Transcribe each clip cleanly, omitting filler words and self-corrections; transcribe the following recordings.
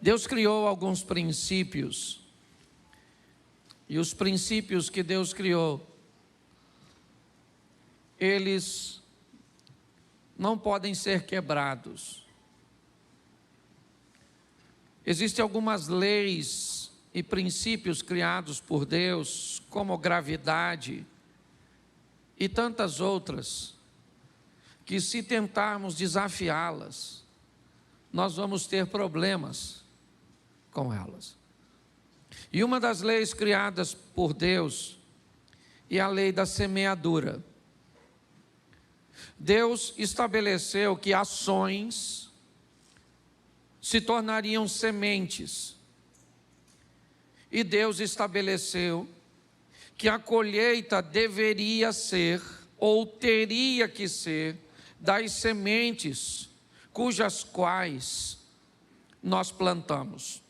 Deus criou alguns princípios, e os princípios que Deus criou, eles não podem ser quebrados. Existem algumas leis e princípios criados por Deus, como gravidade e tantas outras, que se tentarmos desafiá-las, nós vamos ter problemas com elas. E uma das leis criadas por Deus é a lei da semeadura. Deus estabeleceu que ações se tornariam sementes. E Deus estabeleceu que a colheita deveria ser, ou teria que ser, das sementes cujas quais nós plantamos.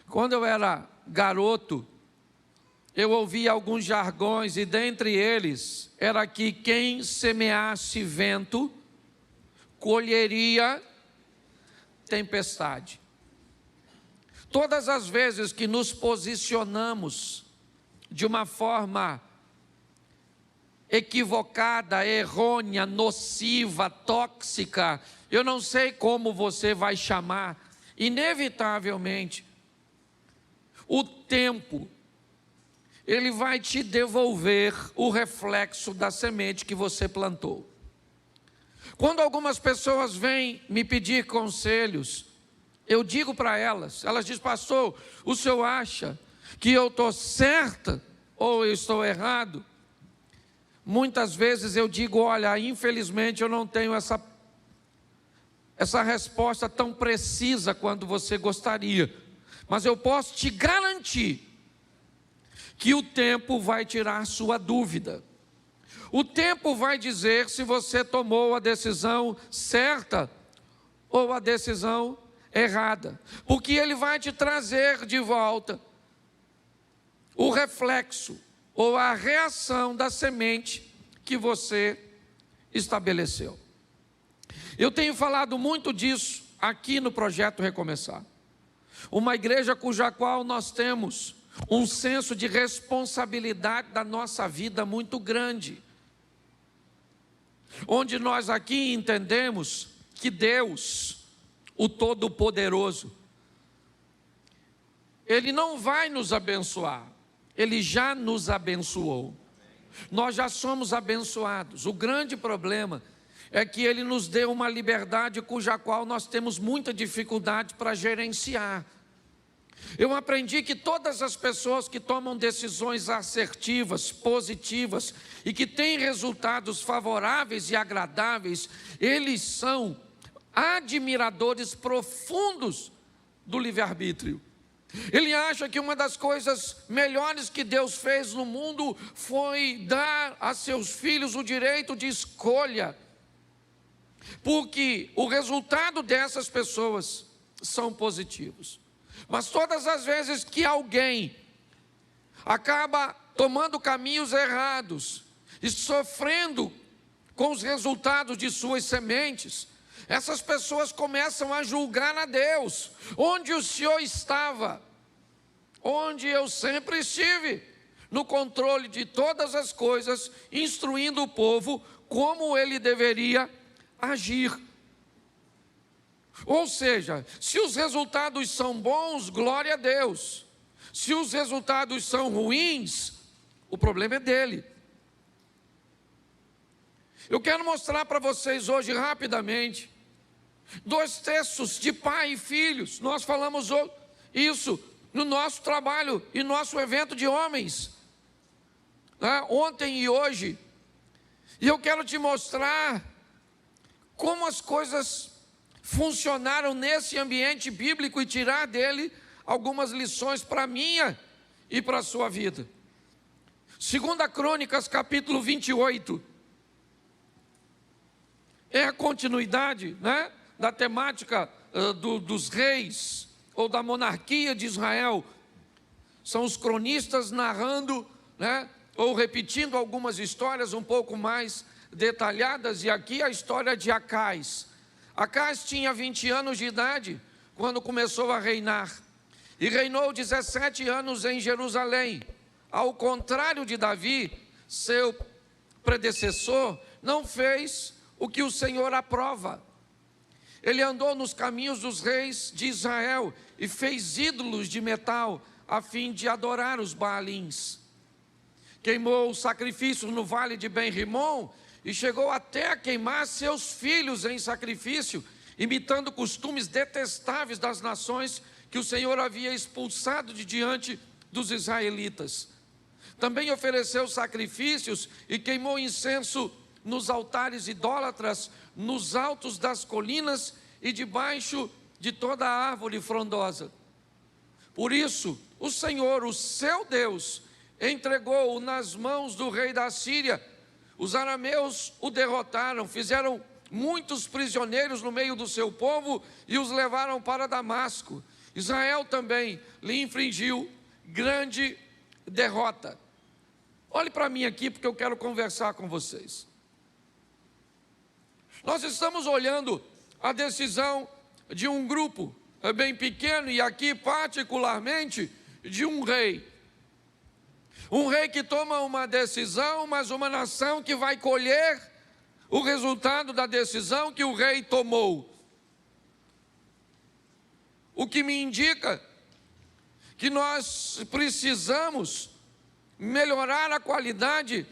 Quando eu era garoto, eu ouvia alguns jargões, e dentre eles era que quem semeasse vento colheria tempestade. Todas as vezes que nos posicionamos de uma forma equivocada, errônea, nociva, tóxica, eu não sei como você vai chamar, inevitavelmente, o tempo, ele vai te devolver o reflexo da semente que você plantou. Quando algumas pessoas vêm me pedir conselhos, eu digo para elas dizem: pastor, o senhor acha que eu estou certa ou eu estou errado? Muitas vezes eu digo: olha, infelizmente eu não tenho essa resposta tão precisa quanto você gostaria, mas eu posso te garantir que o tempo vai tirar sua dúvida. O tempo vai dizer se você tomou a decisão certa ou a decisão errada, porque ele vai te trazer de volta o reflexo ou a reação da semente que você estabeleceu. Eu tenho falado muito disso aqui no Projeto Recomeçar, uma igreja cuja qual nós temos um senso de responsabilidade da nossa vida muito grande, onde nós aqui entendemos que Deus, o Todo-Poderoso, Ele não vai nos abençoar, Ele já nos abençoou. Nós já somos abençoados. O grande problema é que Ele nos deu uma liberdade cuja qual nós temos muita dificuldade para gerenciar. Eu aprendi que todas as pessoas que tomam decisões assertivas, positivas e que têm resultados favoráveis e agradáveis, eles são admiradores profundos do livre-arbítrio. Ele acha que uma das coisas melhores que Deus fez no mundo foi dar a seus filhos o direito de escolha, porque o resultado dessas pessoas são positivos. Mas todas as vezes que alguém acaba tomando caminhos errados e sofrendo com os resultados de suas sementes, essas pessoas começam a julgar a Deus. Onde o Senhor estava? Onde eu sempre estive, no controle de todas as coisas, instruindo o povo como ele deveria agir. Ou seja, se os resultados são bons, glória a Deus. Se os resultados são ruins, o problema é dele. Eu quero mostrar para vocês hoje rapidamente 2 textos de pai e filhos. Nós falamos isso no nosso trabalho e nosso evento de homens, ontem e hoje. E eu quero te mostrar como as coisas funcionaram nesse ambiente bíblico e tirar dele algumas lições para a minha e para a sua vida. 2 Crônicas, capítulo 28. É a continuidade, da temática dos reis ou da monarquia de Israel. São os cronistas narrando, ou repetindo algumas histórias um pouco mais detalhadas. E aqui a história de Acais. Acais tinha 20 anos de idade quando começou a reinar, e reinou 17 anos em Jerusalém. Ao contrário de Davi, seu predecessor, não fez o que o Senhor aprova. Ele andou nos caminhos dos reis de Israel e fez ídolos de metal a fim de adorar os Baalins. Queimou os sacrifícios no vale de Ben-Rimom e chegou até a queimar seus filhos em sacrifício, imitando costumes detestáveis das nações que o Senhor havia expulsado de diante dos israelitas. Também ofereceu sacrifícios e queimou incenso nos altares idólatras, nos altos das colinas e debaixo de toda a árvore frondosa. Por isso, o Senhor, o seu Deus, entregou-o nas mãos do rei da Síria. Os arameus o derrotaram, fizeram muitos prisioneiros no meio do seu povo e os levaram para Damasco. Israel também lhe infligiu grande derrota. Olhe para mim aqui, porque eu quero conversar com vocês. Nós estamos olhando a decisão de um grupo bem pequeno, e aqui particularmente de um rei. Um rei que toma uma decisão, mas uma nação que vai colher o resultado da decisão que o rei tomou. O que me indica que nós precisamos melhorar a qualidade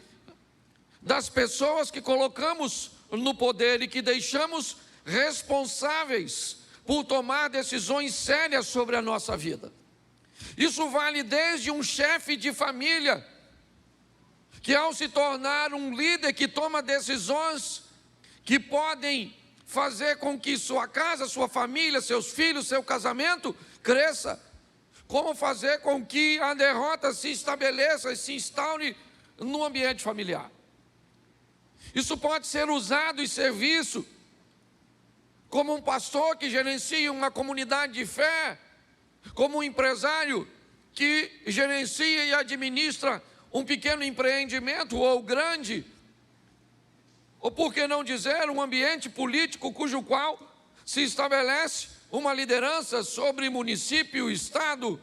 das pessoas que colocamos no poder e que deixamos responsáveis por tomar decisões sérias sobre a nossa vida. Isso vale desde um chefe de família, que ao se tornar um líder que toma decisões que podem fazer com que sua casa, sua família, seus filhos, seu casamento cresça, como fazer com que a derrota se estabeleça e se instaure no ambiente familiar. Isso pode ser usado em serviço, como um pastor que gerencia uma comunidade de fé, como um empresário que gerencia e administra um pequeno empreendimento ou grande, ou por que não dizer um ambiente político cujo qual se estabelece uma liderança sobre município, estado,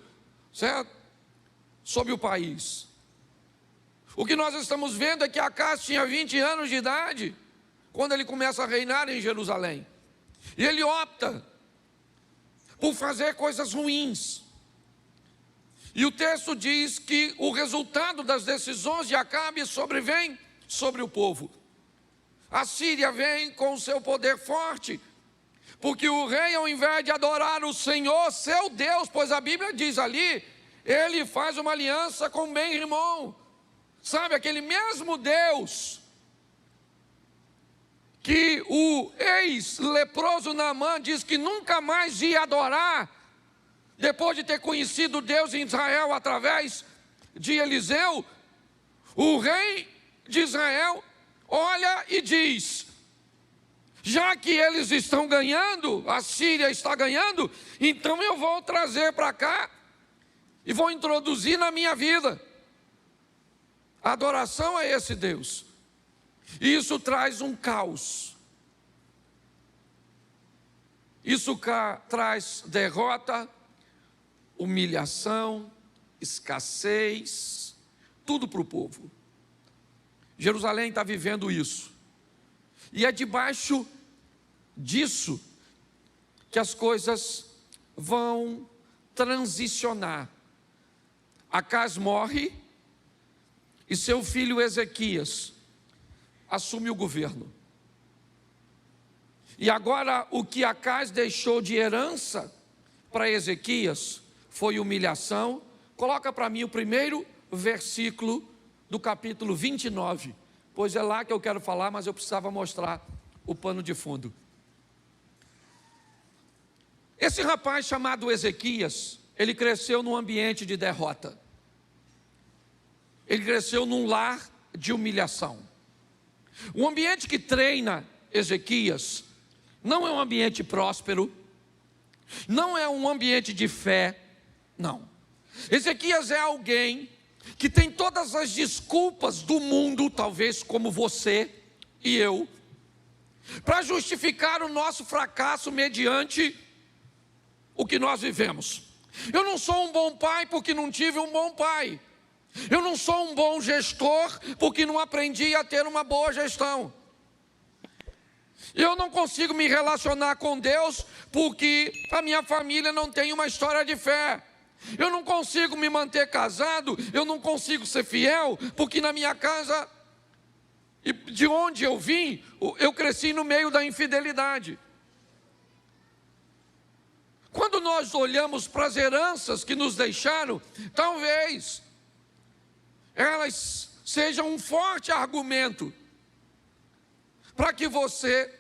certo? Sobre o país. O que nós estamos vendo é que Acás tinha 20 anos de idade quando ele começa a reinar em Jerusalém. E ele opta por fazer coisas ruins. E o texto diz que o resultado das decisões de Acabe sobrevém sobre o povo. A Síria vem com o seu poder forte, porque o rei, ao invés de adorar o Senhor, seu Deus, pois a Bíblia diz ali, ele faz uma aliança com Ben-Rimom. Sabe, aquele mesmo Deus que o ex-leproso Naamã diz que nunca mais ia adorar, depois de ter conhecido Deus em Israel através de Eliseu, o rei de Israel olha e diz: já que eles estão ganhando, a Síria está ganhando, então eu vou trazer para cá e vou introduzir na minha vida a adoração a esse Deus. E isso traz um caos. Isso traz derrota, humilhação, escassez, tudo para o povo. Jerusalém está vivendo isso. E é debaixo disso que as coisas vão transicionar. Acás morre e seu filho Ezequias assume o governo. E agora o que Acás deixou de herança para Ezequias foi humilhação. Coloca para mim o primeiro versículo do capítulo 29, pois é lá que eu quero falar, mas eu precisava mostrar o pano de fundo. Esse rapaz chamado Ezequias, ele cresceu num ambiente de derrota. Ele cresceu num lar de humilhação. O ambiente que treina Ezequias não é um ambiente próspero, não é um ambiente de fé, não. Ezequias é alguém que tem todas as desculpas do mundo, talvez como você e eu, para justificar o nosso fracasso mediante que nós vivemos. Eu não sou um bom pai porque não tive um bom pai. Eu não sou um bom gestor porque não aprendi a ter uma boa gestão. Eu não consigo me relacionar com Deus porque a minha família não tem uma história de fé. Eu não consigo me manter casado, eu não consigo ser fiel porque na minha casa, de onde eu vim, eu cresci no meio da infidelidade. Quando nós olhamos para as heranças que nos deixaram, talvez elas sejam um forte argumento para que você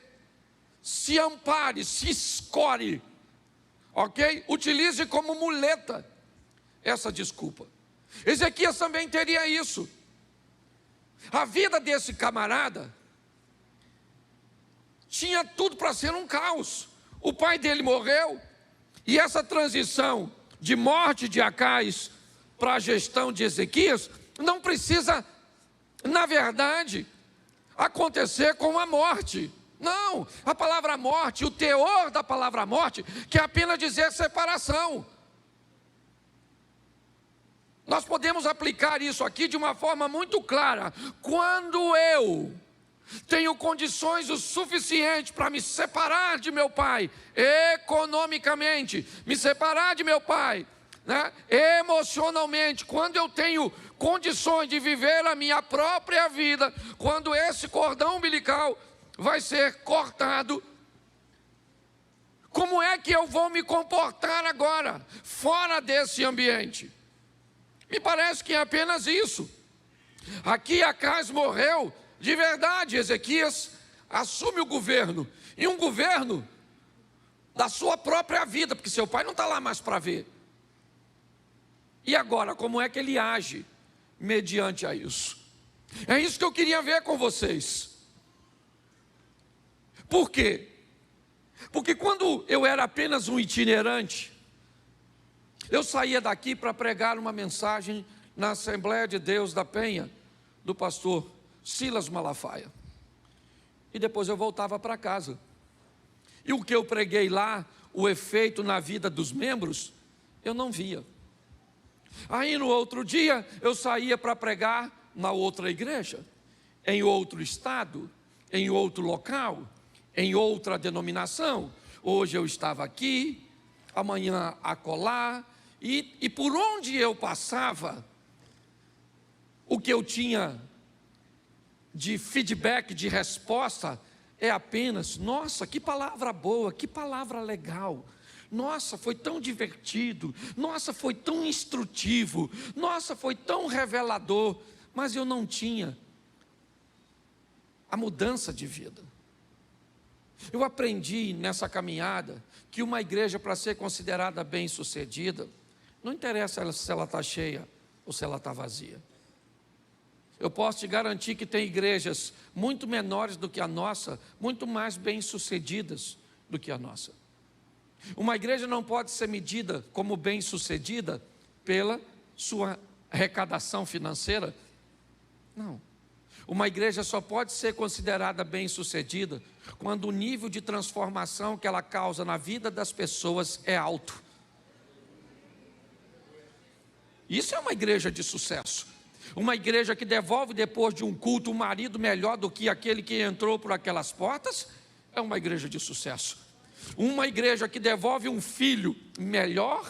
se ampare, se escore, ok? Utilize como muleta essa desculpa. Ezequias também teria isso. A vida desse camarada tinha tudo para ser um caos. O pai dele morreu, e essa transição de morte de Acais para a gestão de Ezequias não precisa, na verdade, acontecer com a morte. Não, a palavra morte, o teor da palavra morte, quer apenas dizer separação. Nós podemos aplicar isso aqui de uma forma muito clara. Quando eu tenho condições o suficiente para me separar de meu pai, economicamente, me separar de meu pai, né, emocionalmente, quando eu tenho condições de viver a minha própria vida, quando esse cordão umbilical vai ser cortado, como é que eu vou me comportar agora, fora desse ambiente? Me parece que é apenas isso. Aqui Acais morreu, de verdade, Ezequias assume o governo, e um governo da sua própria vida, porque seu pai não está lá mais para ver. E agora, como é que ele age mediante a isso? É isso que eu queria ver com vocês. Por quê? Porque quando eu era apenas um itinerante, eu saía daqui para pregar uma mensagem na Assembleia de Deus da Penha, do pastor Silas Malafaia. E depois eu voltava para casa. E o que eu preguei lá, o efeito na vida dos membros, eu não via. Aí no outro dia, eu saía para pregar na outra igreja, em outro estado, em outro local, em outra denominação. Hoje eu estava aqui, amanhã acolá, e por onde eu passava, o que eu tinha de feedback, de resposta, é apenas: nossa, que palavra boa, que palavra legal, nossa, foi tão divertido, nossa, foi tão instrutivo, nossa, foi tão revelador, mas eu não tinha a mudança de vida. Eu aprendi nessa caminhada que uma igreja, para ser considerada bem-sucedida, não interessa se ela está cheia ou se ela está vazia. Eu posso te garantir que tem igrejas muito menores do que a nossa, muito mais bem-sucedidas do que a nossa. Uma igreja não pode ser medida como bem-sucedida pela sua arrecadação financeira. Não. Uma igreja só pode ser considerada bem-sucedida quando o nível de transformação que ela causa na vida das pessoas é alto. Isso é uma igreja de sucesso. Uma igreja que devolve depois de um culto um marido melhor do que aquele que entrou por aquelas portas, é uma igreja de sucesso. Uma igreja que devolve um filho melhor,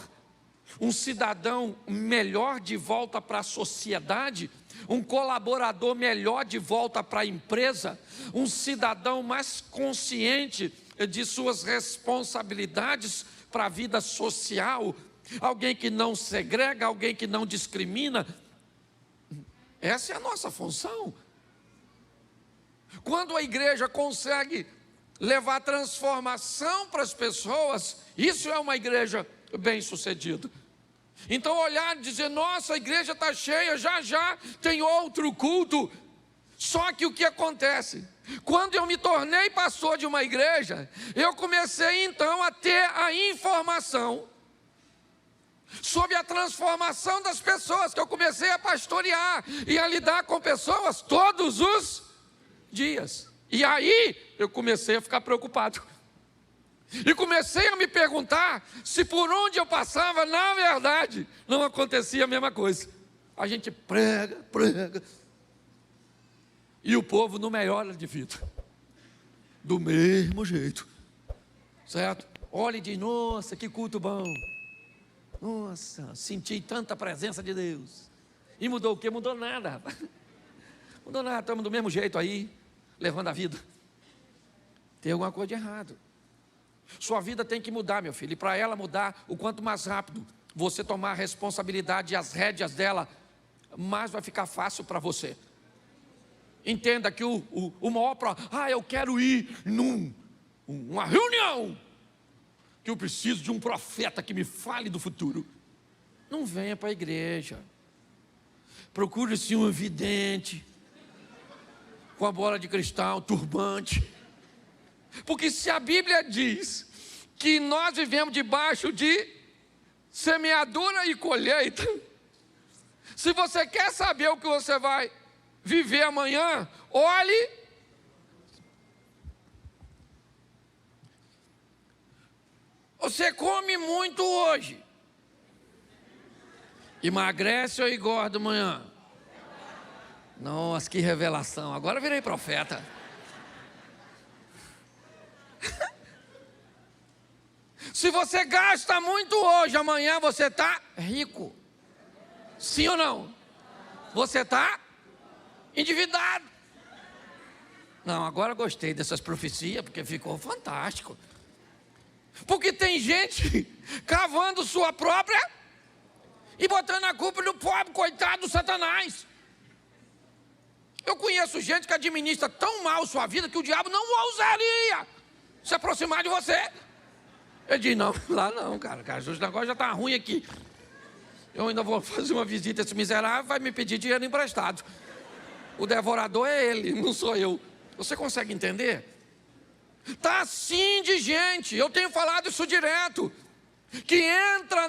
um cidadão melhor de volta para a sociedade, um colaborador melhor de volta para a empresa, um cidadão mais consciente de suas responsabilidades para a vida social, alguém que não segrega, alguém que não discrimina. Essa é a nossa função. Quando a igreja consegue levar transformação para as pessoas, isso é uma igreja bem-sucedida. Então olhar e dizer: nossa, a igreja está cheia, já já tem outro culto. Só que o que acontece? Quando eu me tornei pastor de uma igreja, eu comecei então a ter a informação sobre a transformação das pessoas, que eu comecei a pastorear e a lidar com pessoas todos os dias. E aí eu comecei a ficar preocupado. E comecei a me perguntar se por onde eu passava, na verdade, não acontecia a mesma coisa. A gente prega. E o povo não melhora de vida. Do mesmo jeito. Certo? Olha e diz, nossa, que culto bom. Nossa, senti tanta presença de Deus. E mudou o quê? Mudou nada, rapaz. Mudou nada, estamos do mesmo jeito aí, levando a vida. Tem alguma coisa de errado. Sua vida tem que mudar, meu filho. E para ela mudar, o quanto mais rápido você tomar a responsabilidade e as rédeas dela, mais vai ficar fácil para você. Entenda que o maior eu quero ir numa reunião, que eu preciso de um profeta que me fale do futuro. Não venha para a igreja. Procure-se um vidente, com a bola de cristal, turbante. Porque se a Bíblia diz que nós vivemos debaixo de semeadura e colheita, se você quer saber o que você vai viver amanhã, olhe. Você come muito hoje, emagrece ou engorda amanhã? Nossa, que revelação, agora eu virei profeta. Se você gasta muito hoje, amanhã você está rico. Sim ou não? Você está endividado. Não, agora gostei dessas profecias, porque ficou fantástico. Porque tem gente cavando sua própria e botando a culpa no pobre, coitado do Satanás. Eu conheço gente que administra tão mal sua vida que o diabo não ousaria se aproximar de você. Eu disse, não, lá não, cara, o negócio já está ruim aqui. Eu ainda vou fazer uma visita a esse miserável, vai me pedir dinheiro emprestado. O devorador é ele, não sou eu. Você consegue entender? Está assim de gente, eu tenho falado isso direto, que entra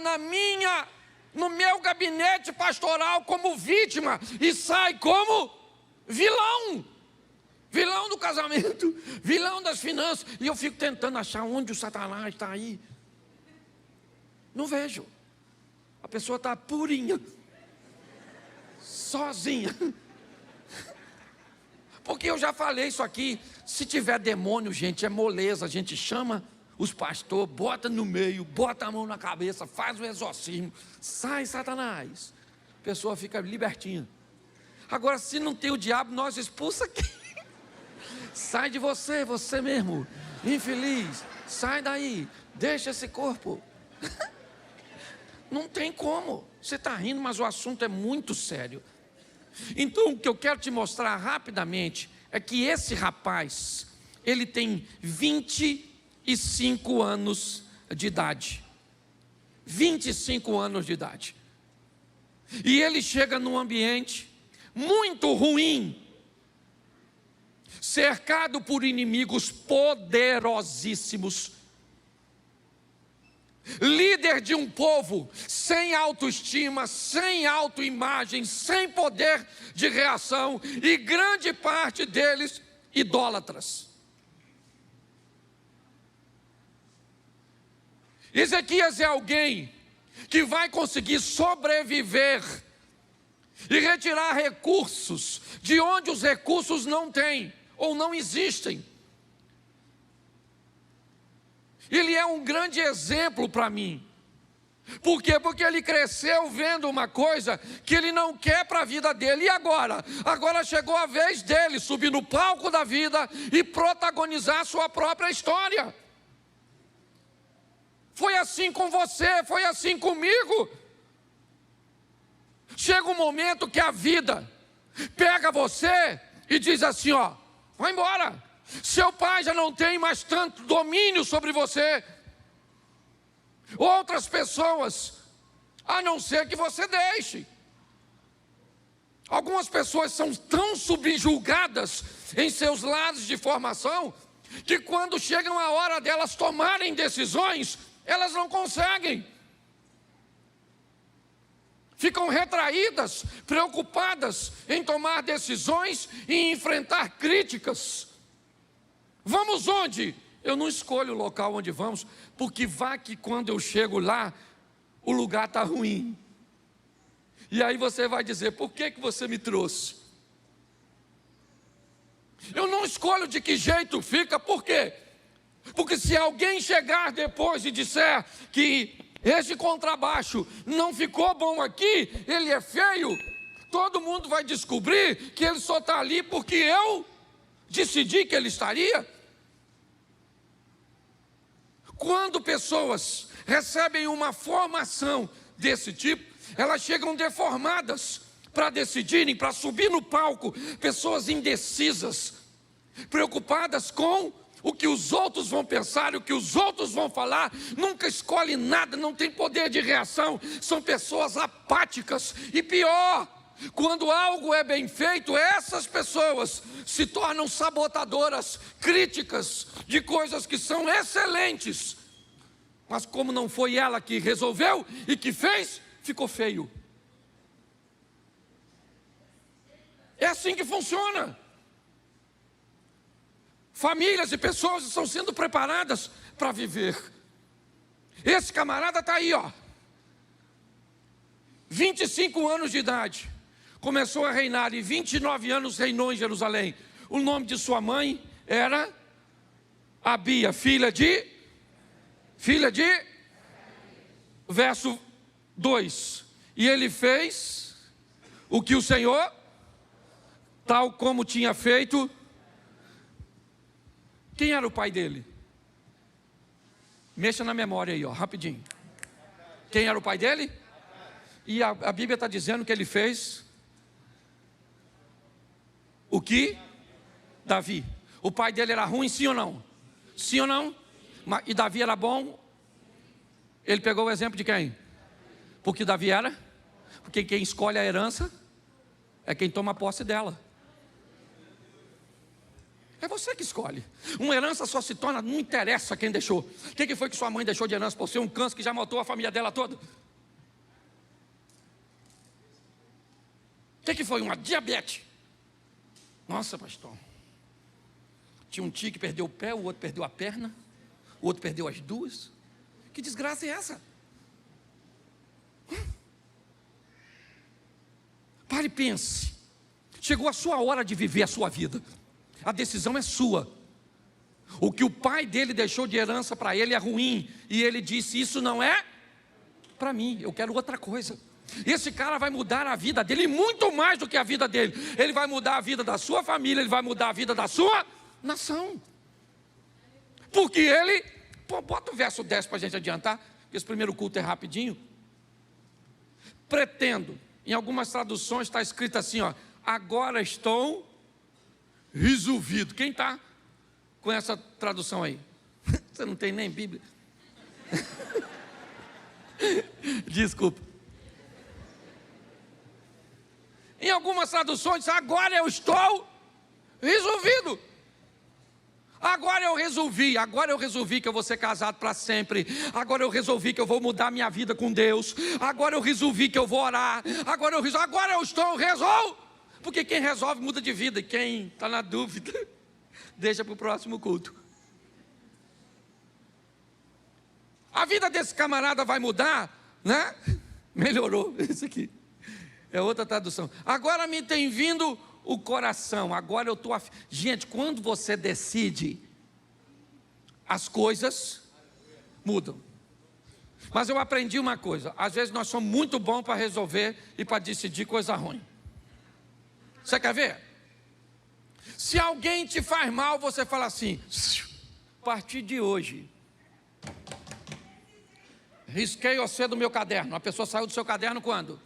no meu gabinete pastoral como vítima e sai como vilão. Vilão do casamento, vilão das finanças. E eu fico tentando achar onde o Satanás está aí. Não vejo. A pessoa está purinha, sozinha. Porque eu já falei isso aqui. Se tiver demônio, gente, é moleza. A gente chama os pastores, bota no meio, bota a mão na cabeça, faz o exorcismo. Sai, Satanás. A pessoa fica libertinha. Agora, se não tem o diabo, nós expulsa aqui. Sai de você, você mesmo, infeliz, sai daí, deixa esse corpo. Não tem como, você está rindo, mas o assunto é muito sério. Então o que eu quero te mostrar rapidamente é que esse rapaz, ele tem 25 anos de idade. 25 anos de idade. E ele chega num ambiente muito ruim, cercado por inimigos poderosíssimos, líder de um povo sem autoestima, sem autoimagem, sem poder de reação, e grande parte deles idólatras. Ezequias é alguém que vai conseguir sobreviver e retirar recursos de onde os recursos não têm ou não existem. Ele é um grande exemplo para mim. Por quê? Porque ele cresceu vendo uma coisa que ele não quer para a vida dele. E agora? Agora chegou a vez dele subir no palco da vida e protagonizar a sua própria história. Foi assim com você, foi assim comigo. Chega um momento que a vida pega você e diz assim, ó, vai embora. Seu pai já não tem mais tanto domínio sobre você. Outras pessoas, a não ser que você deixe. Algumas pessoas são tão subjugadas em seus lados de formação, que quando chega a hora delas tomarem decisões, elas não conseguem. Ficam retraídas, preocupadas em tomar decisões e enfrentar críticas. Vamos onde? Eu não escolho o local onde vamos, porque vai que quando eu chego lá, o lugar está ruim. E aí você vai dizer, por que você me trouxe? Eu não escolho de que jeito fica, por quê? Porque se alguém chegar depois e disser que esse contrabaixo não ficou bom aqui, ele é feio, todo mundo vai descobrir que ele só está ali porque eu decidi que ele estaria. Quando pessoas recebem uma formação desse tipo, elas chegam deformadas para decidirem, para subir no palco. Pessoas indecisas, preocupadas com o que os outros vão pensar, o que os outros vão falar, nunca escolhe nada, não tem poder de reação, são pessoas apáticas. E pior, quando algo é bem feito, essas pessoas se tornam sabotadoras, críticas de coisas que são excelentes, mas como não foi ela que resolveu e que fez, ficou feio. É assim que funciona. Famílias e pessoas estão sendo preparadas para viver. Esse camarada está aí, 25 anos de idade, começou a reinar e 29 anos reinou em Jerusalém. O nome de sua mãe era Abia, filha de verso 2. E ele fez o que o Senhor, tal como tinha feito. Quem era o pai dele? Mexa na memória aí, rapidinho. Quem era o pai dele? E a Bíblia está dizendo que ele fez o que? Davi. O pai dele era ruim, sim ou não? Sim ou não? E Davi era bom? Ele pegou o exemplo de quem? Porque Davi era? Porque quem escolhe a herança é quem toma posse dela. É você que escolhe. Uma herança só se torna, não interessa quem deixou. O que foi que sua mãe deixou de herança por ser um câncer que já matou a família dela toda? O que foi? Uma diabetes. Nossa, pastor. Tinha um tio que perdeu o pé, o outro perdeu a perna, o outro perdeu as duas. Que desgraça é essa? Pare e pense. Chegou a sua hora de viver a sua vida. A decisão é sua. O que o pai dele deixou de herança para ele é ruim. E ele disse, isso não é para mim, eu quero outra coisa. Esse cara vai mudar a vida dele, muito mais do que a vida dele. Ele vai mudar a vida da sua família, ele vai mudar a vida da sua nação. Porque ele, bota o verso 10 para a gente adiantar, porque esse primeiro culto é rapidinho. Pretendo, em algumas traduções está escrito assim, agora estou resolvido. Quem está com essa tradução aí? Você não tem nem Bíblia? Desculpa. Em algumas traduções, agora eu estou resolvido. Agora eu resolvi que eu vou ser casado para sempre. Agora eu resolvi que eu vou mudar minha vida com Deus. Agora eu resolvi que eu vou orar. Agora eu estou resolvido. Porque quem resolve muda de vida. E quem está na dúvida, deixa para o próximo culto. A vida desse camarada vai mudar, né? Melhorou, isso aqui. É outra tradução. Agora me tem vindo o coração. Agora eu estou... Gente, quando você decide, as coisas mudam. Mas eu aprendi uma coisa. Às vezes nós somos muito bons para resolver e para decidir coisa ruim. Você quer ver? Se alguém te faz mal, você fala assim, a partir de hoje, risquei você do meu caderno. A pessoa saiu do seu caderno quando?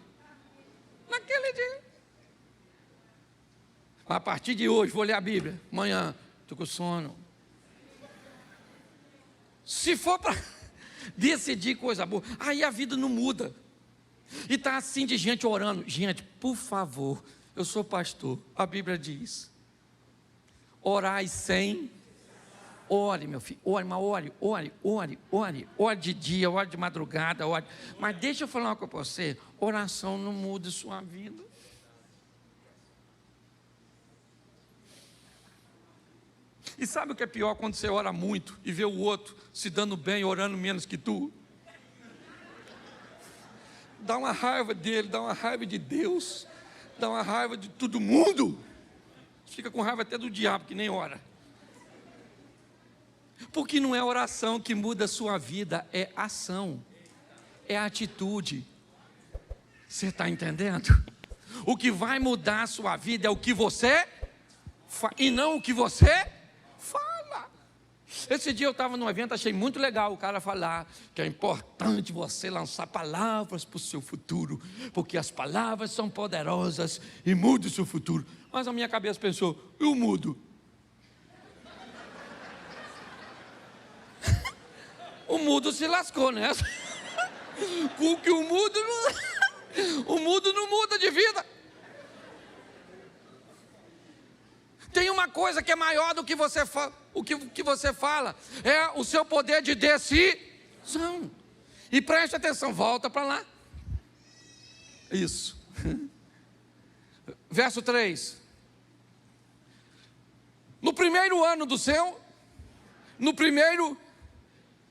Naquele dia. A partir de hoje, vou ler a Bíblia. Amanhã, estou com sono. Se for para decidir coisa boa, aí a vida não muda. E está assim de gente orando. Gente, por favor, eu sou pastor. A Bíblia diz, orai sem... Ore, meu filho, ore, mas ore de dia, ore de madrugada, ore. Mas deixa eu falar uma coisa para você, oração não muda sua vida. E sabe o que é pior? Quando você ora muito e vê o outro se dando bem, orando menos que tu. Dá uma raiva dele, dá uma raiva de Deus, dá uma raiva de todo mundo. Fica com raiva até do diabo, que nem ora. Porque não é oração que muda a sua vida, é ação, é atitude. Você está entendendo? O que vai mudar a sua vida é o que você faz, e não o que você fala. Esse dia eu estava num evento, achei muito legal o cara falar que é importante você lançar palavras para o seu futuro, porque as palavras são poderosas e mudam o seu futuro. Mas a minha cabeça pensou, eu mudo. O mudo se lascou nessa. Porque o mudo não muda de vida. Tem uma coisa que é maior do que você que você fala, é o seu poder de decisão. E preste atenção, volta para lá. Isso. Verso 3. No primeiro ano do seu,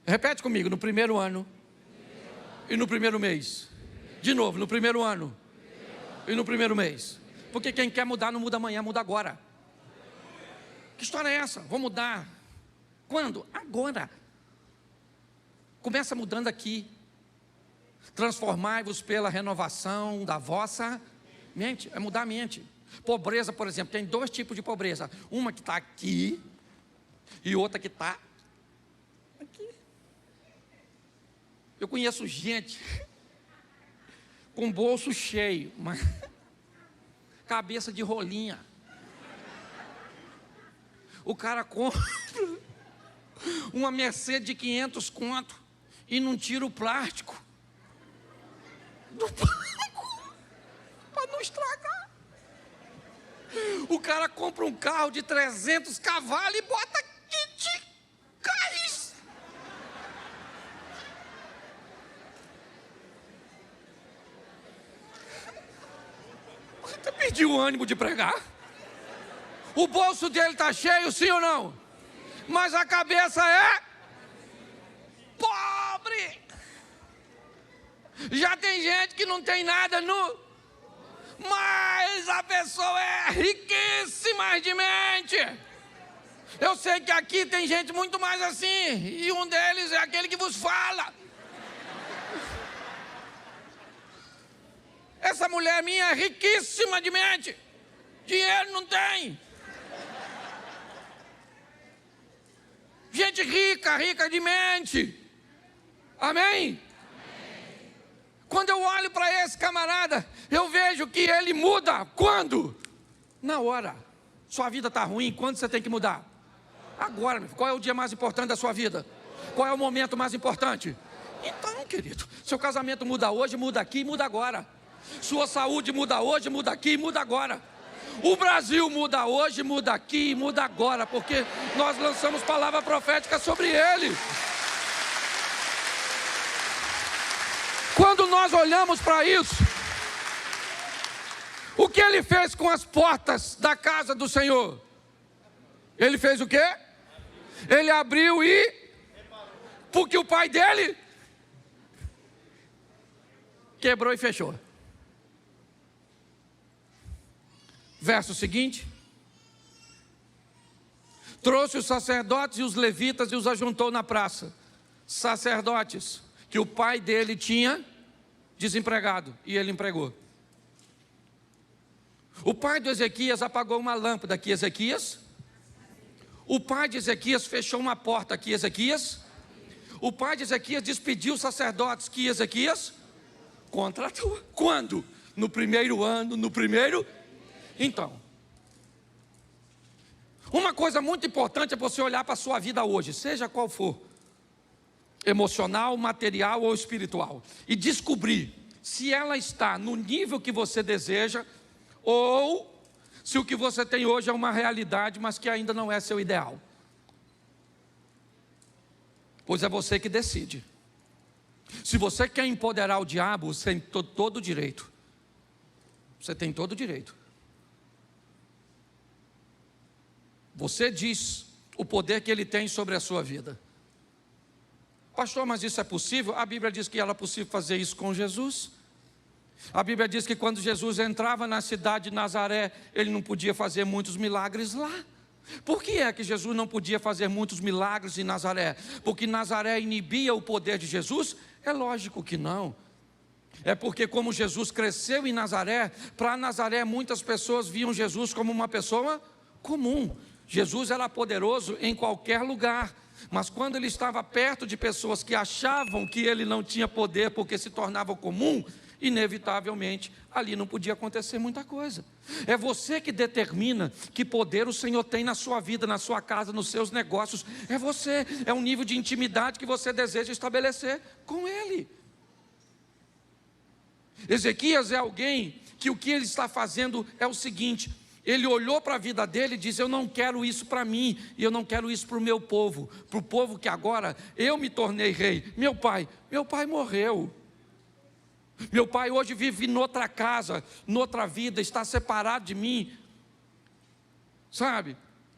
repete comigo, no primeiro ano e no primeiro mês. De novo, no primeiro ano e no primeiro mês. Porque quem quer mudar não muda amanhã, muda agora. Que história é essa? Vou mudar. Quando? Agora. Começa mudando aqui. Transformai-vos pela renovação da vossa mente. É mudar a mente. Pobreza, por exemplo, tem dois tipos de pobreza. Uma que está aqui e outra que está aqui. Eu conheço gente com bolso cheio, mas cabeça de rolinha. O cara compra uma Mercedes de 500 conto e não tira o plástico do banco para não estragar. O cara compra um carro de 300 cavalos e bota kit gás. Você perdeu o ânimo de pregar? O bolso dele está cheio, sim ou não? Mas a cabeça é pobre. Já tem gente que não tem nada mas a pessoa é riquíssima de mente. Eu sei que aqui tem gente muito mais assim, e um deles é aquele que vos fala. Essa mulher minha é riquíssima de mente. Dinheiro não tem. Gente rica de mente. Amém? Quando eu olho para esse camarada, eu vejo que ele muda. Quando? Na hora. Sua vida está ruim, quando você tem que mudar? Agora. Qual é o dia mais importante da sua vida? Qual é o momento mais importante? Então, querido, seu casamento muda hoje, muda aqui, muda agora. Sua saúde muda hoje, muda aqui, muda agora. O Brasil muda hoje, muda aqui, muda agora, porque nós lançamos palavra profética sobre ele. Quando nós olhamos para isso, o que ele fez com as portas da casa do Senhor? Ele fez o quê? Ele abriu porque o pai dele quebrou e fechou. Verso seguinte. Trouxe os sacerdotes e os levitas e os ajuntou na praça. Sacerdotes que o pai dele tinha desempregado e ele empregou. O pai do Ezequias apagou uma lâmpada aqui, Ezequias. O pai de Ezequias fechou uma porta aqui, Ezequias. O pai de Ezequias despediu os sacerdotes que Ezequias contratou. Quando? No primeiro ano, Então, uma coisa muito importante é você olhar para a sua vida hoje, seja qual for, emocional, material ou espiritual, e descobrir se ela está no nível que você deseja, ou se o que você tem hoje é uma realidade, mas que ainda não é seu ideal. Pois é você que decide. Se você quer empoderar o diabo, você tem todo o direito. Você tem todo o direito. Você diz o poder que Ele tem sobre a sua vida. Pastor, mas isso é possível? A Bíblia diz que era possível fazer isso com Jesus. A Bíblia diz que quando Jesus entrava na cidade de Nazaré, Ele não podia fazer muitos milagres lá. Por que é que Jesus não podia fazer muitos milagres em Nazaré? Porque Nazaré inibia o poder de Jesus? É lógico que não. É porque como Jesus cresceu em Nazaré, para Nazaré muitas pessoas viam Jesus como uma pessoa comum. Jesus era poderoso em qualquer lugar, mas quando Ele estava perto de pessoas que achavam que Ele não tinha poder porque se tornava comum, inevitavelmente ali não podia acontecer muita coisa. É você que determina que poder o Senhor tem na sua vida, na sua casa, nos seus negócios. É você, é um nível de intimidade que você deseja estabelecer com Ele. Ezequias é alguém que o que ele está fazendo é o seguinte: ele olhou para a vida dele e disse: eu não quero isso para mim, e eu não quero isso para o meu povo, para o povo que agora eu me tornei rei. Meu pai morreu. Meu pai hoje vive noutra casa, noutra vida, está separado de mim. Sabe?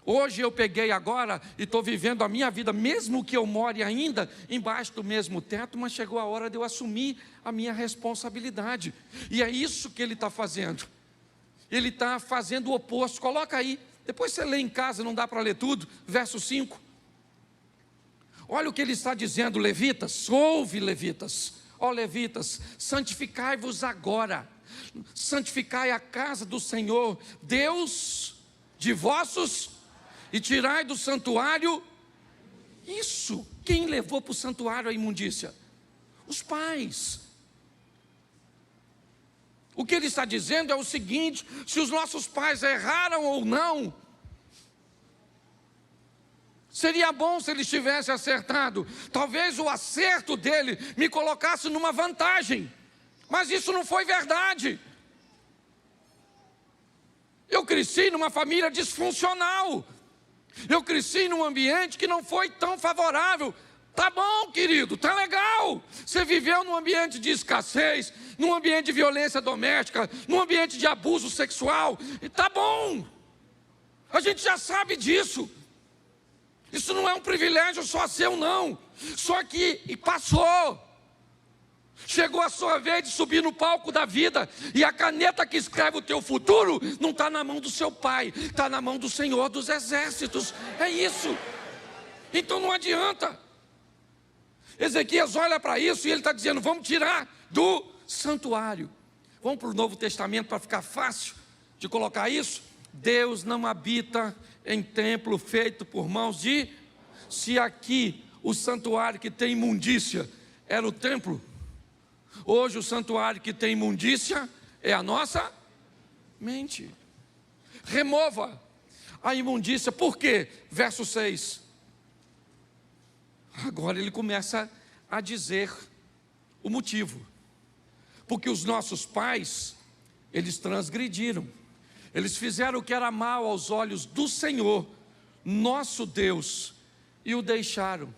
Hoje eu peguei agora e estou vivendo a minha vida, mesmo que eu more ainda embaixo do mesmo teto, mas chegou a hora de eu assumir a minha responsabilidade. E é isso que ele está fazendo. Ele está fazendo o oposto. Coloca aí, depois você lê em casa, não dá para ler tudo, verso 5. Olha o que ele está dizendo, levitas, ouve levitas. Ó levitas, santificai-vos agora, santificai a casa do Senhor, Deus de vossos, e tirai do santuário isso. Quem levou para o santuário a imundícia? Os pais. O que ele está dizendo é o seguinte: se os nossos pais erraram ou não, seria bom se eles tivessem acertado. Talvez o acerto dele me colocasse numa vantagem, mas isso não foi verdade. Eu cresci numa família disfuncional. Eu cresci num ambiente que não foi tão favorável. Tá bom, querido, tá legal. Você viveu num ambiente de escassez, num ambiente de violência doméstica, num ambiente de abuso sexual. E tá bom. A gente já sabe disso. Isso não é um privilégio só seu, não. Só que passou. Chegou a sua vez de subir no palco da vida, e a caneta que escreve o teu futuro não está na mão do seu pai, está na mão do Senhor dos Exércitos. É isso. Então não adianta. Ezequias olha para isso e ele está dizendo: vamos tirar do santuário. Vamos para o Novo Testamento para ficar fácil de colocar isso. Deus não habita em templo feito por mãos de... Se aqui o santuário que tem imundícia era o templo, hoje o santuário que tem imundícia é a nossa mente. Remova a imundícia. Por quê? Verso 6. Agora ele começa a dizer o motivo. Porque os nossos pais, eles transgrediram. Eles fizeram o que era mal aos olhos do Senhor, nosso Deus, e o deixaram.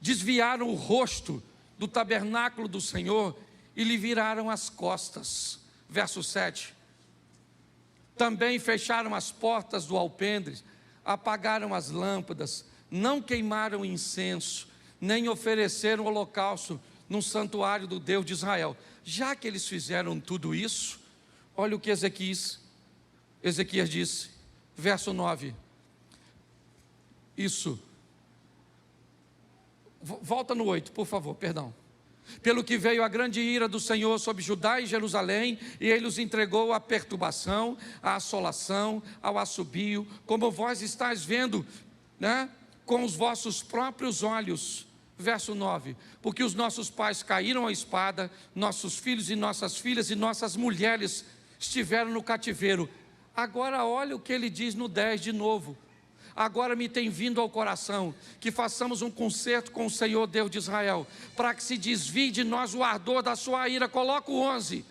Desviaram o rosto do tabernáculo do Senhor e lhe viraram as costas. Verso 7. Também fecharam as portas do alpendre, apagaram as lâmpadas, não queimaram incenso, nem ofereceram holocausto no santuário do Deus de Israel. Já que eles fizeram tudo isso, olha o que Ezequias disse, verso 9. Isso. Volta no 8, por favor, perdão. Pelo que veio a grande ira do Senhor sobre Judá e Jerusalém, e ele os entregou à perturbação, à assolação, ao assobio, como vós estáis vendo, né, com os vossos próprios olhos. Verso 9, porque os nossos pais caíram à espada, nossos filhos e nossas filhas e nossas mulheres estiveram no cativeiro. Agora olha o que ele diz no 10 de novo. Agora me tem vindo ao coração que façamos um concerto com o Senhor Deus de Israel, para que se desvie de nós o ardor da sua ira. Coloca o 11.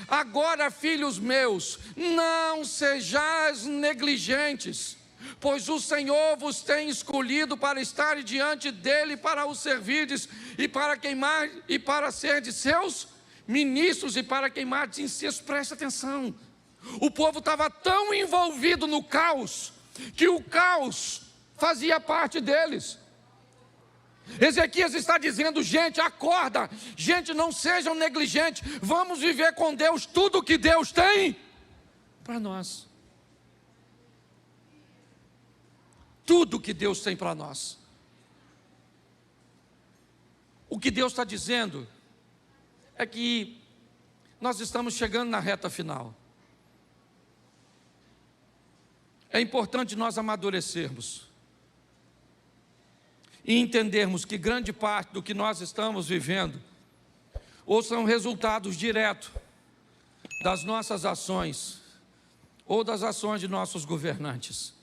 Agora, filhos meus, não sejais negligentes, pois o Senhor vos tem escolhido para estar diante dele, para o servirdes, e para queimar, e para ser de seus ministros, e para queimar de incenso. Presta atenção. O povo estava tão envolvido no caos, que o caos fazia parte deles. Ezequias está dizendo: gente, acorda, gente, não sejam negligentes, vamos viver com Deus tudo o que Deus tem para nós. Tudo que Deus tem para nós. O que Deus está dizendo é que nós estamos chegando na reta final. É importante nós amadurecermos e entendermos que grande parte do que nós estamos vivendo ou são resultados diretos das nossas ações ou das ações de nossos governantes.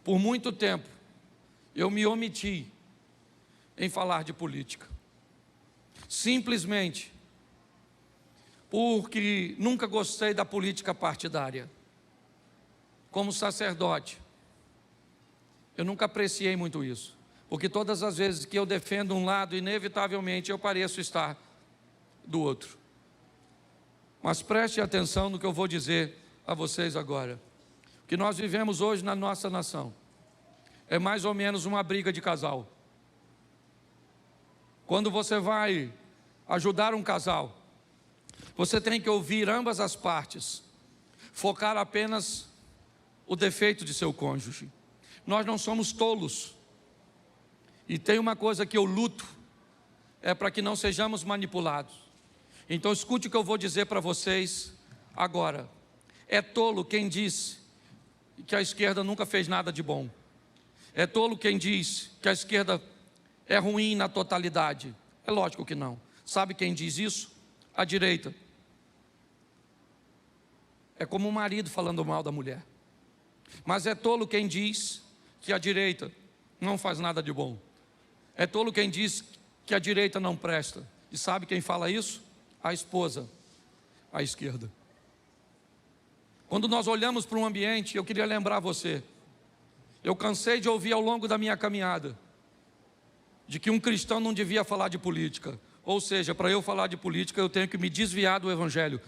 Por muito tempo, eu me omiti em falar de política, simplesmente porque nunca gostei da política partidária. Como sacerdote, eu nunca apreciei muito isso, porque todas as vezes que eu defendo um lado, inevitavelmente eu pareço estar do outro. Mas preste atenção no que eu vou dizer a vocês agora. O que nós vivemos hoje na nossa nação é mais ou menos uma briga de casal. Quando você vai ajudar um casal, você tem que ouvir ambas as partes, focar apenas o defeito de seu cônjuge. Nós não somos tolos. E tem uma coisa que eu luto, é para que não sejamos manipulados. Então escute o que eu vou dizer para vocês agora. É tolo quem diz que a esquerda nunca fez nada de bom. É tolo quem diz que a esquerda é ruim na totalidade. É lógico que não. Sabe quem diz isso? A direita. É como um marido falando mal da mulher. Mas é tolo quem diz que a direita não faz nada de bom. É tolo quem diz que a direita não presta. E sabe quem fala isso? A esposa, a esquerda. Quando nós olhamos para um ambiente, eu queria lembrar você, eu cansei de ouvir ao longo da minha caminhada, de que um cristão não devia falar de política. Ou seja, para eu falar de política, eu tenho que me desviar do evangelho.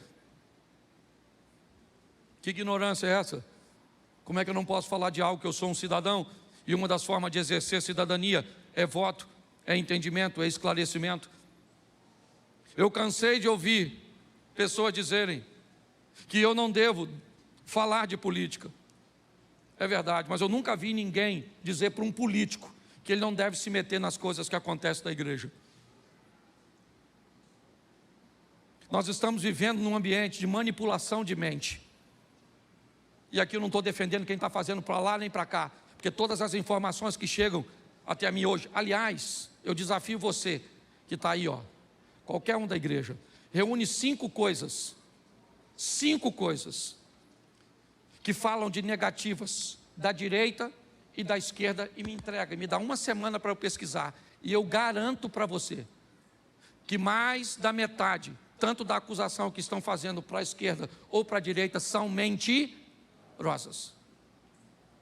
Que ignorância é essa? Como é que eu não posso falar de algo que eu sou um cidadão? E uma das formas de exercer cidadania é voto, é entendimento, é esclarecimento. Eu cansei de ouvir pessoas dizerem que eu não devo falar de política. É verdade, mas eu nunca vi ninguém dizer para um político que ele não deve se meter nas coisas que acontecem na igreja. Nós estamos vivendo num ambiente de manipulação de mente. E aqui eu não estou defendendo quem está fazendo para lá nem para cá, porque todas as informações que chegam até a mim hoje, aliás, eu desafio você que está aí, qualquer um da igreja, reúne 5 coisas que falam de negativas da direita e da esquerda e me entrega, me dá uma semana para eu pesquisar, e eu garanto para você que mais da metade, tanto da acusação que estão fazendo para a esquerda ou para a direita, são mentirosas.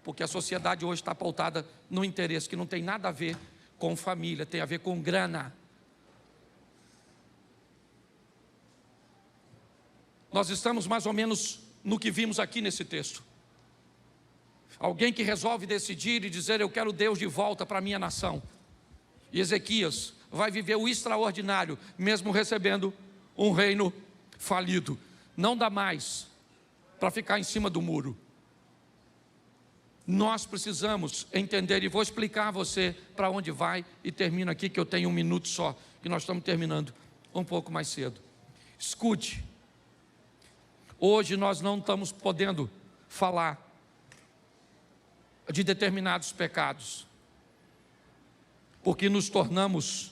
Porque a sociedade hoje está pautada no interesse que não tem nada a ver com família, tem a ver com grana. Nós estamos mais ou menos no que vimos aqui nesse texto. Alguém que resolve decidir e dizer: eu quero Deus de volta para a minha nação. E Ezequias vai viver o extraordinário, mesmo recebendo um reino falido. Não dá mais para ficar em cima do muro. Nós precisamos entender, e vou explicar a você para onde vai, e termino aqui que eu tenho 1 minuto só, que nós estamos terminando um pouco mais cedo. Escute, hoje nós não estamos podendo falar de determinados pecados, porque nos tornamos,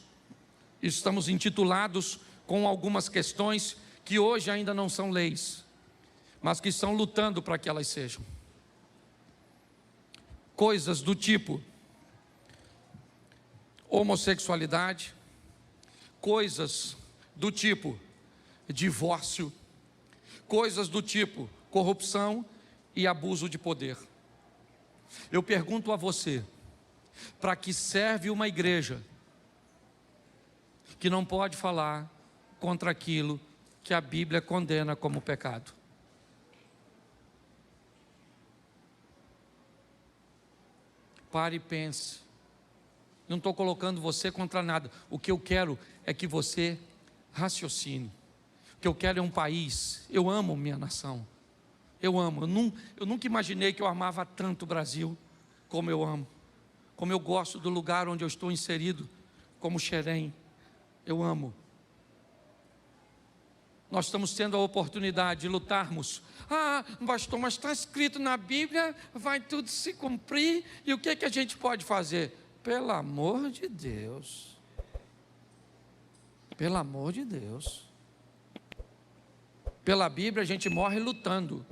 estamos intitulados com algumas questões que hoje ainda não são leis, mas que estão lutando para que elas sejam. Coisas do tipo homossexualidade, coisas do tipo divórcio, coisas do tipo corrupção e abuso de poder. Eu pergunto a você, para que serve uma igreja que não pode falar contra aquilo que a Bíblia condena como pecado? Pare e pense. Não estou colocando você contra nada. O que eu quero é que você raciocine. O que eu quero é um país. Eu amo minha nação. Eu amo. Eu nunca imaginei que eu amava tanto o Brasil como eu amo. Como eu gosto do lugar onde eu estou inserido, como Xerém. Eu amo. Nós estamos tendo a oportunidade de lutarmos. Pastor, mas está escrito na Bíblia, vai tudo se cumprir. E o que é que a gente pode fazer? Pelo amor de Deus. Pelo amor de Deus. Pela Bíblia a gente morre lutando.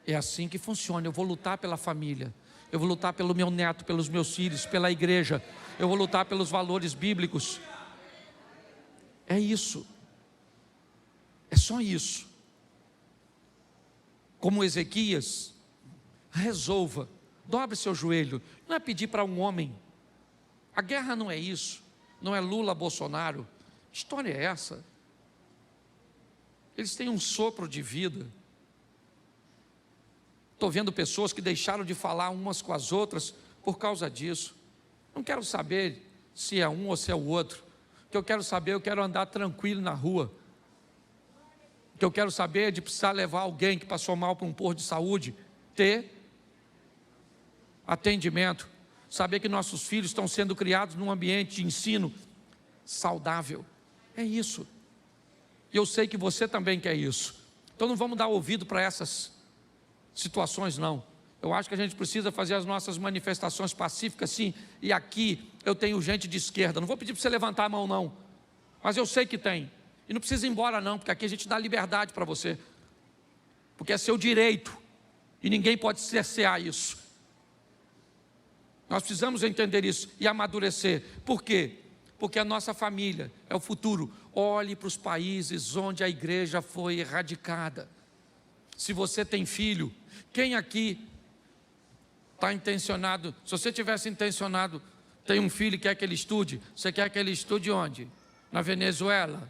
É assim que funciona. Eu vou lutar pela família. Eu vou lutar pelo meu neto, pelos meus filhos, pela igreja. Eu vou lutar pelos valores bíblicos. É isso. É só isso. Como Ezequias, resolva. Dobre seu joelho. Não é pedir para um homem. A guerra não é isso. Não é Lula, Bolsonaro. Que história é essa? Eles têm um sopro de vida. Estou vendo pessoas que deixaram de falar umas com as outras por causa disso. Não quero saber se é um ou se é o outro. O que eu quero saber, eu quero andar tranquilo na rua. O que eu quero saber é de precisar levar alguém que passou mal para um posto de saúde, ter atendimento, saber que nossos filhos estão sendo criados num ambiente de ensino saudável. É isso. E eu sei que você também quer isso. Então não vamos dar ouvido para essas situações, não. Eu acho que a gente precisa fazer as nossas manifestações pacíficas, sim. E aqui eu tenho gente de esquerda. Não vou pedir para você levantar a mão, não. Mas eu sei que tem. E não precisa ir embora, não, porque aqui a gente dá liberdade para você. Porque é seu direito. E ninguém pode cercear isso. Nós precisamos entender isso e amadurecer. Por quê? Porque a nossa família é o futuro. Olhe para os países onde a igreja foi erradicada. Se você tem filho, quem aqui está intencionado? Se você tivesse intencionado, tem um filho que quer que ele estude, você quer que ele estude onde? Na Venezuela?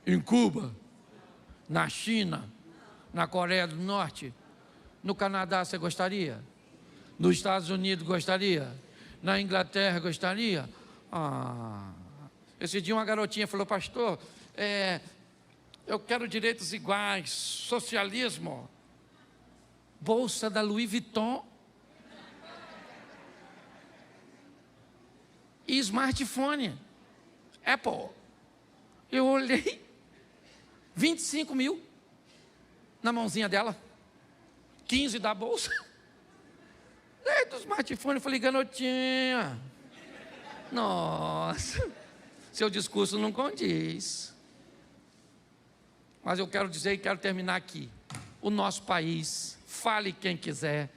Em Cuba? Na China? Na Coreia do Norte? No Canadá você gostaria? Nos Estados Unidos gostaria? Na Inglaterra gostaria? Esse dia uma garotinha falou: pastor, eu quero direitos iguais, socialismo, bolsa da Louis Vuitton e smartphone, Apple. Eu olhei, 25 mil na mãozinha dela, 15 da bolsa, do smartphone. Eu falei: garotinha, nossa, seu discurso não condiz. Mas eu quero dizer e quero terminar aqui. O nosso país, fale quem quiser,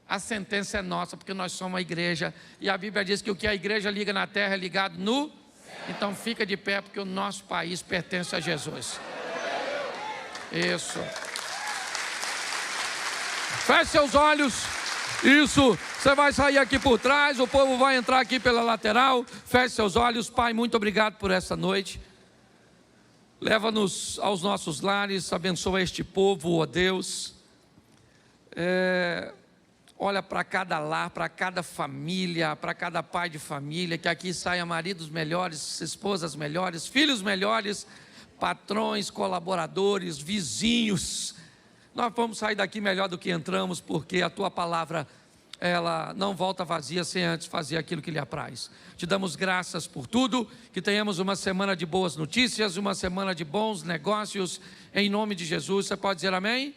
a sentença é nossa, porque nós somos a igreja, e a Bíblia diz que o que a igreja liga na terra é ligado no céu. Então fica de pé, porque o nosso país pertence a Jesus. Isso. Feche seus olhos. Isso, você vai sair aqui por trás, o povo vai entrar aqui pela lateral. Feche seus olhos. Pai, muito obrigado por essa noite. Leva-nos aos nossos lares, abençoa este povo, ó Deus. Olha para cada lar, para cada família, para cada pai de família, que aqui saia maridos melhores, esposas melhores, filhos melhores, patrões, colaboradores, vizinhos. Nós vamos sair daqui melhor do que entramos, porque a Tua palavra, ela não volta vazia sem antes fazer aquilo que lhe apraz. Te damos graças por tudo, que tenhamos uma semana de boas notícias, uma semana de bons negócios, em nome de Jesus. Você pode dizer amém?